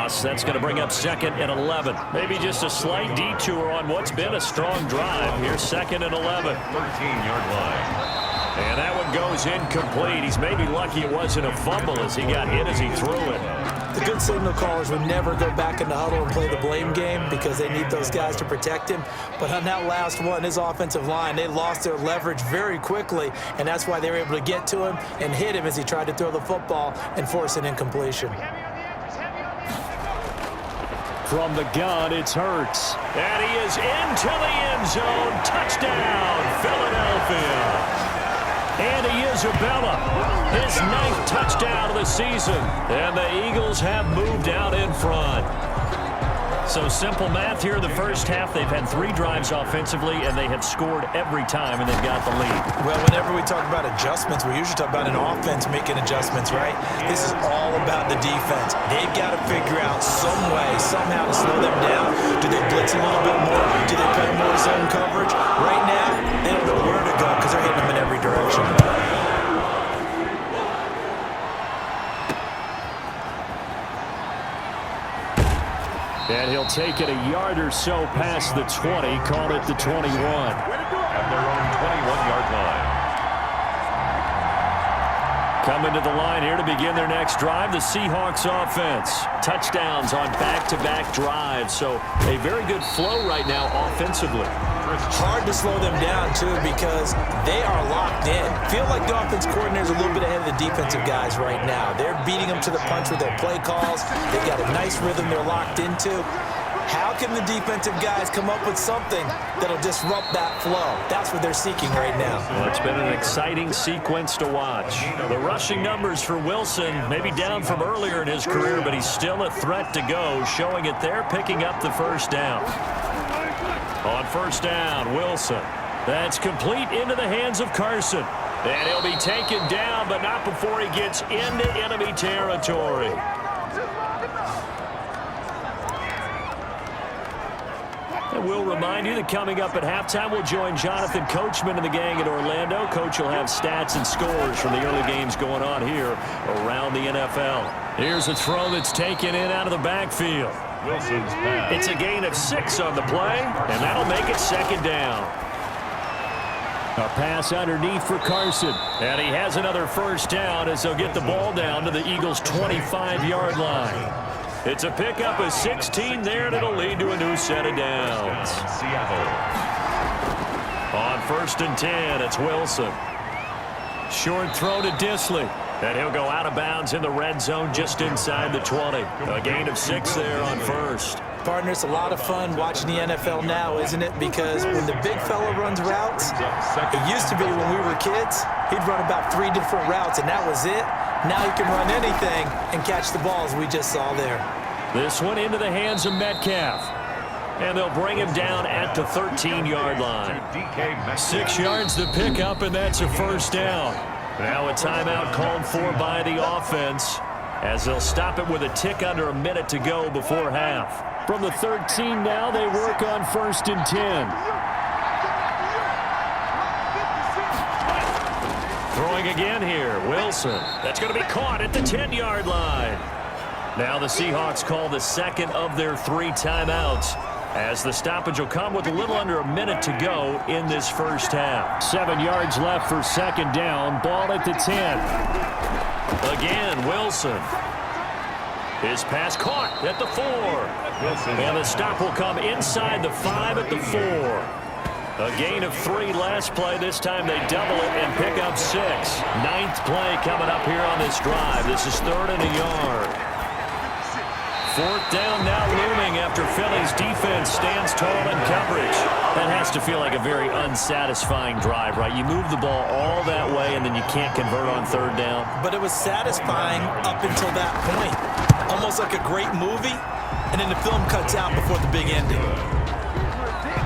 loss. That's going to bring up 2nd and 11. Maybe just a slight detour on what's been a strong drive. Here's 2nd and 11. 13-yard line. And that one goes incomplete. He's maybe lucky it wasn't a fumble as he got hit as he threw it. The good signal callers would never go back in the huddle and play the blame game because they need those guys to protect him. But on that last one, his offensive line, they lost their leverage very quickly, and that's why they were able to get to him and hit him as he tried to throw the football and force an incompletion. From the gun, it's Hurts. And he is into the end zone. Touchdown, Philadelphia. Andy Isabella, his 9th touchdown of the season. And the Eagles have moved out in front. So simple math here in the first half. They've had 3 drives offensively, and they have scored every time, and they've got the lead. Well, whenever we talk about adjustments, we usually talk about an offense making adjustments, right? This is all about the defense. They've got to figure out some way, somehow to slow them down. Do they blitz a little bit more? Do they play more zone coverage? Right now, they don't know where to go because they're hitting them in every direction. And he'll take it a yard or so past the 20, call it the 21. At their own 21-yard line. Coming to the line here to begin their next drive, the Seahawks offense. Touchdowns on back-to-back drives, so a very good flow right now offensively. Hard to slow them down, too, because they are locked in. Feel like the offense coordinator's a little bit ahead of the defensive guys right now. They're beating them to the punch with their play calls. They've got a nice rhythm they're locked into. How can the defensive guys come up with something that'll disrupt that flow? That's what they're seeking right now. Well, it's been an exciting sequence to watch. The rushing numbers for Wilson, maybe down from earlier in his career, but he's still a threat to go, showing it there, picking up the first down. On first down, Wilson. That's complete into the hands of Carson. And he'll be taken down, but not before he gets into enemy territory. And we'll remind you that coming up at halftime, we'll join Jonathan Coachman and the gang in Orlando. Coach will have stats and scores from the early games going on here around the NFL. Here's a throw that's taken in out of the backfield. Wilson's pass. It's a gain of 6 on the play, and that'll make it 2nd down. A pass underneath for Carson. And he has another first down as they'll get the ball down to the Eagles' 25-yard line. It's a pickup of 16 there, and it'll lead to a new set of downs. Seattle. On 1st and 10, it's Wilson. Short throw to Disley. And he'll go out of bounds in the red zone just inside the 20. A gain of 6 there on 1st. Partner, it's a lot of fun watching the NFL now, isn't it? Because when the big fella runs routes, it used to be when we were kids, he'd run about 3 different routes, and that was it. Now he can run anything and catch the balls we just saw there. This one into the hands of Metcalf. And they'll bring him down at the 13-yard line. 6 yards to pick up, and that's a first down. Now a timeout called for by the offense as they'll stop it with a tick under a minute to go before half. From the 13 now, they work on 1st and 10. Throwing again here, Wilson. That's going to be caught at the 10-yard line. Now the Seahawks call the 2nd of their 3 timeouts, as the stoppage will come with a little under a minute to go in this first half. 7 yards left for 2nd down. Ball at the 10. Again, Wilson. His pass caught at the 4. And the stop will come inside the 5 at the 4. A gain of 3 last play. This time they double it and pick up 6. 9th play coming up here on this drive. This is 3rd and a yard. 4th down now looming after Philly's defense stands tall in coverage. That has to feel like a very unsatisfying drive, right? You move the ball all that way, and then you can't convert on 3rd down. But it was satisfying up until that point. Almost like a great movie, and then the film cuts out before the big ending.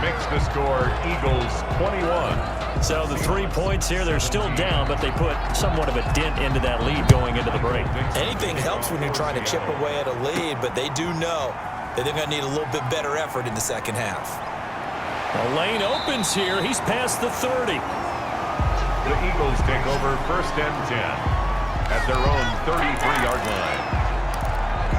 Makes the score Eagles 21. So the 3 points here, they're still down, but they put somewhat of a dent into that lead going into the break. Anything helps when you're trying to chip away at a lead, but they do know that they're going to need a little bit better effort in the second half. The lane opens here. He's past the 30. The Eagles take over 1st and 10 at their own 33-yard line.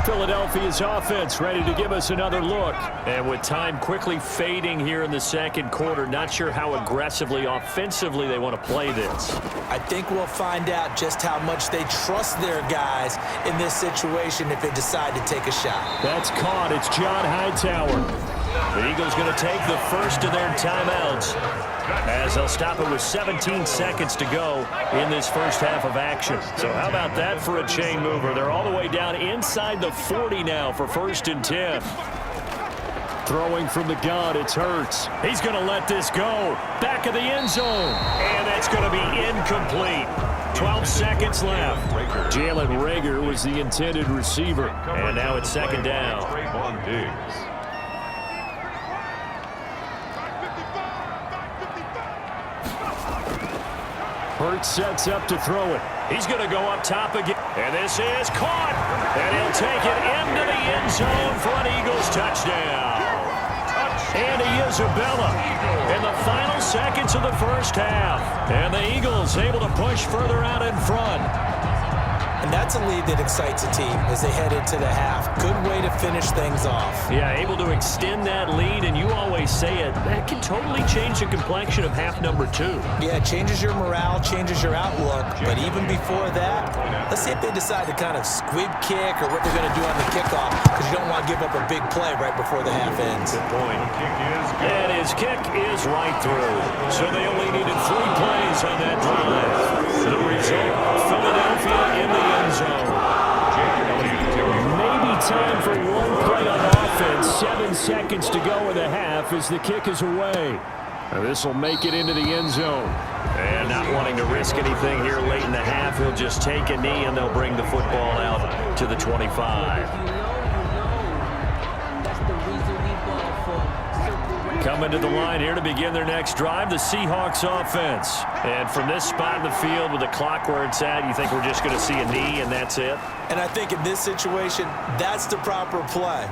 Philadelphia's offense ready to give us another look. And with time quickly fading here in the second quarter, not sure how aggressively, offensively they want to play this. I think we'll find out just how much they trust their guys in this situation if they decide to take a shot. That's caught. It's John Hightower. The Eagles going to take the first of their timeouts as they'll stop it with 17 seconds to go in this first half of action. So how about that for a chain mover? They're all the way down inside the 40 now for 1st and 10. Throwing from the gun, it's Hurts. He's going to let this go. Back of the end zone. And that's going to be incomplete. 12 seconds left. Jalen Reagor was the intended receiver. And now it's 2nd down. Hurts sets up to throw it. He's going to go up top again. And this is caught. And he'll take it into the end zone for an Eagles touchdown. Andy Isabella in the final seconds of the first half. And the Eagles able to push further out in front. And that's a lead that excites a team as they head into the half. Good way to finish things off. Yeah, able to extend that lead, and you always say it, that can totally change the complexion of half number 2. Yeah, it changes your morale, changes your outlook. But even before that, let's see if they decide to kind of squib kick or what they're going to do on the kickoff, because you don't want to give up a big play right before the half ends. Good point. And his kick is right through. So they only needed 3 plays on that drive. The result, Philadelphia in the end zone. Maybe time for one play on offense. 7 seconds to go in the half as the kick is away. This will make it into the end zone. And not wanting to risk anything here late in the half, he'll just take a knee and they'll bring the football out to the 25. Coming to the line here to begin their next drive, the Seahawks offense. And from this spot in the field with the clock where it's at, you think we're just going to see a knee and that's it? And I think in this situation, that's the proper play.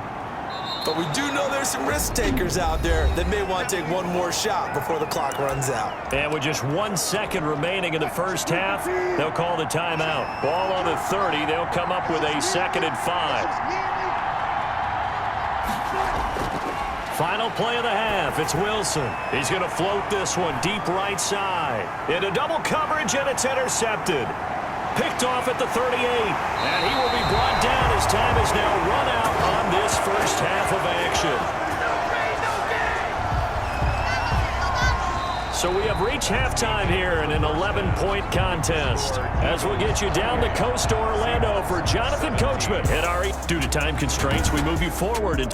But we do know there's some risk takers out there that may want to take one more shot before the clock runs out. And with just 1 second remaining in the first half, they'll call the timeout. Ball on the 30, they'll come up with a 2nd and 5. Final play of the half, it's Wilson. He's going to float this one deep right side. Into double coverage, and it's intercepted. Picked off at the 38. And he will be brought down as time is now run out on this first half of action. So we have reached halftime here in an 11-point contest. As we'll get you down the coast to Orlando for Jonathan Coachman. And Ari, due to time constraints, we move you forward and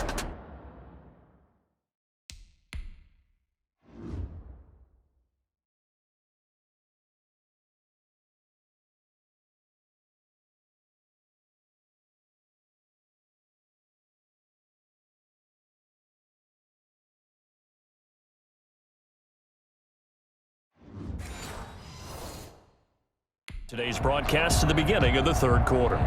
today's broadcast to the beginning of the 3rd quarter.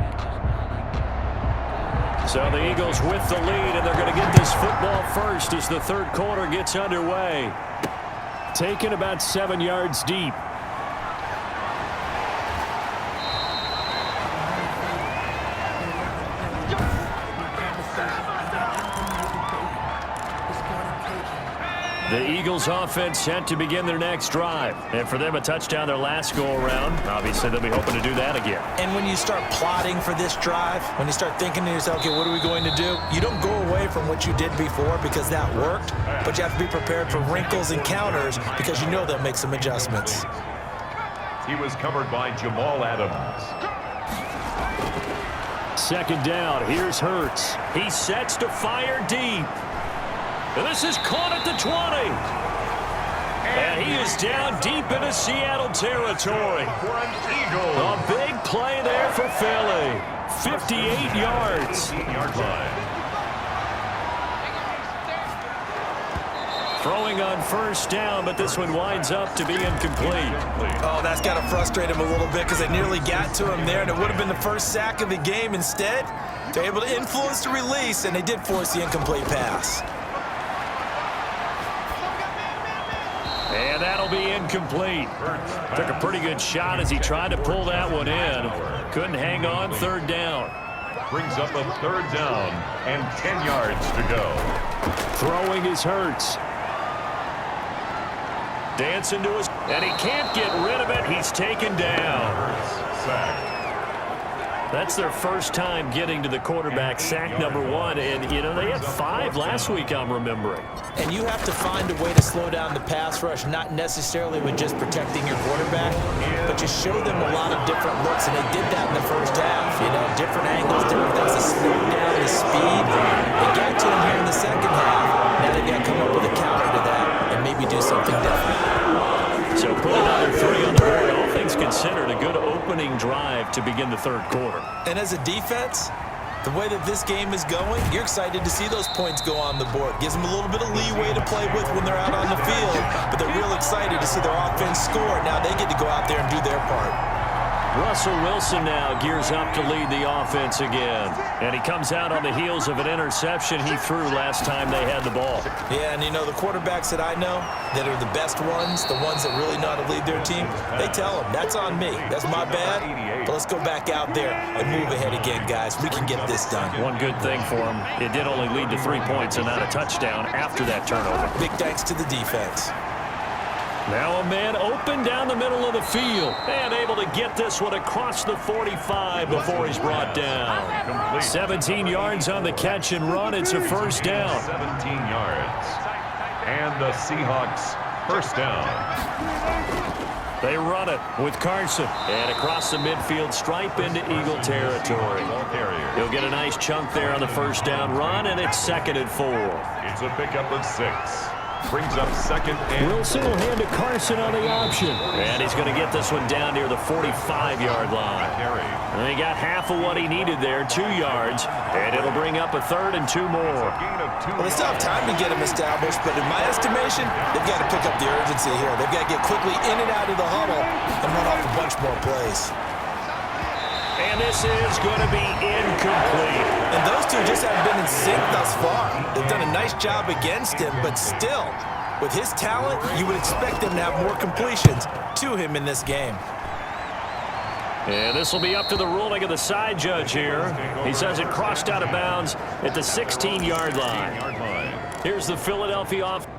So the Eagles with the lead, and they're going to get this football first as the 3rd quarter gets underway. Taken about 7 yards deep. The Eagles offense set to begin their next drive. And for them, a touchdown their last go-around. Obviously, they'll be hoping to do that again. And when you start plotting for this drive, when you start thinking to yourself, okay, what are we going to do? You don't go away from what you did before because that worked, but you have to be prepared for wrinkles and counters because you know they'll make some adjustments. He was covered by Jamal Adams. 2nd down, here's Hurts. He sets to fire deep. And this is caught at the 20. And he is down deep into Seattle territory. A big play there for Philly. 58 yards. Throwing on 1st down, but this one winds up to be incomplete. Oh, that's got to frustrate him a little bit because they nearly got to him there, and it would have been the first sack of the game. Instead, they're able to influence the release, and they did force the incomplete pass. And that'll be incomplete. Took a pretty good shot as he tried to pull that one in. Couldn't hang on 3rd down. brings up a 3rd down and 10 yards to go. Throwing is Hurts. Dancing to his, and he can't get rid of it. He's taken down. Hurts sacked. That's their first time getting to the quarterback, sack number 1. And, you know, they had 5 last week, I'm remembering. And you have to find a way to slow down the pass rush, not necessarily with just protecting your quarterback, but just show them a lot of different looks. And they did that in the first half. You know, different angles, different things to slow down the speed. They got to him here in the second half. Now they've got to come up with a counter to that and maybe do something different. So put another 3 on the board. All things considered, a good opening drive to begin the 3rd quarter. And as a defense, the way that this game is going, you're excited to see those points go on the board. Gives them a little bit of leeway to play with when they're out on the field, but they're real excited to see their offense score. Now they get to go out there and do their part. Russell Wilson now gears up to lead the offense again. And he comes out on the heels of an interception he threw last time they had the ball. Yeah, and you know, the quarterbacks that I know that are the best ones, the ones that really know how to lead their team, they tell them, that's on me. That's my bad. But let's go back out there and move ahead again, guys. We can get this done. One good thing for him, it did only lead to 3 points and not a touchdown after that turnover. Big thanks to the defense. Now a man open down the middle of the field and able to get this one across the 45 before he's brought down. 17 yards on the catch and run. It's a 1st down. 17 yards. And the Seahawks 1st down. They run it with Carson. And across the midfield stripe into Eagle territory. He'll get a nice chunk there on the 1st down run, and it's 2nd and 4. It's a pickup of 6. Brings up 2nd and... Wilson will hand to Carson on the option. And he's going to get this one down near the 45-yard line. And he got half of what he needed there, 2 yards. And it'll bring up a 3rd and 2 more. Well, they still have time to get him established, but in my estimation, they've got to pick up the urgency here. They've got to get quickly in and out of the huddle and run off a bunch more plays. And this is going to be incomplete. And those two just haven't been in sync thus far. They've done a nice job against him, but still, with his talent, you would expect them to have more completions to him in this game. And this will be up to the ruling of the side judge here. He says it crossed out of bounds at the 16-yard line. Here's the Philadelphia offense.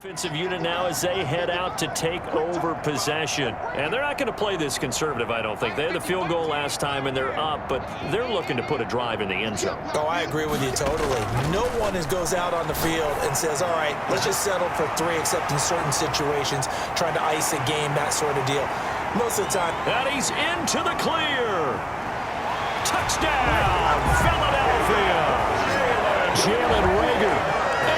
Offensive unit now as they head out to take over possession. And they're not going to play this conservative, I don't think. They had the field goal last time, and they're up, but they're looking to put a drive in the end zone. Oh, I agree with you totally. No one goes out on the field and says, all right, let's just settle for 3, except in certain situations, trying to ice a game, that sort of deal. Most of the time. And he's into the clear. Touchdown, Philadelphia. Jalen Reagor,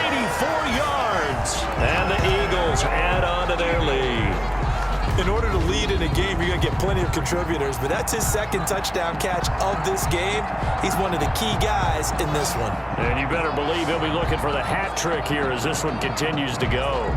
84 yards. And the Eagles add on to their lead. In order to lead in a game, you're going to get plenty of contributors, but that's his 2nd touchdown catch of this game. He's one of the key guys in this one. And you better believe he'll be looking for the hat trick here as this one continues to go.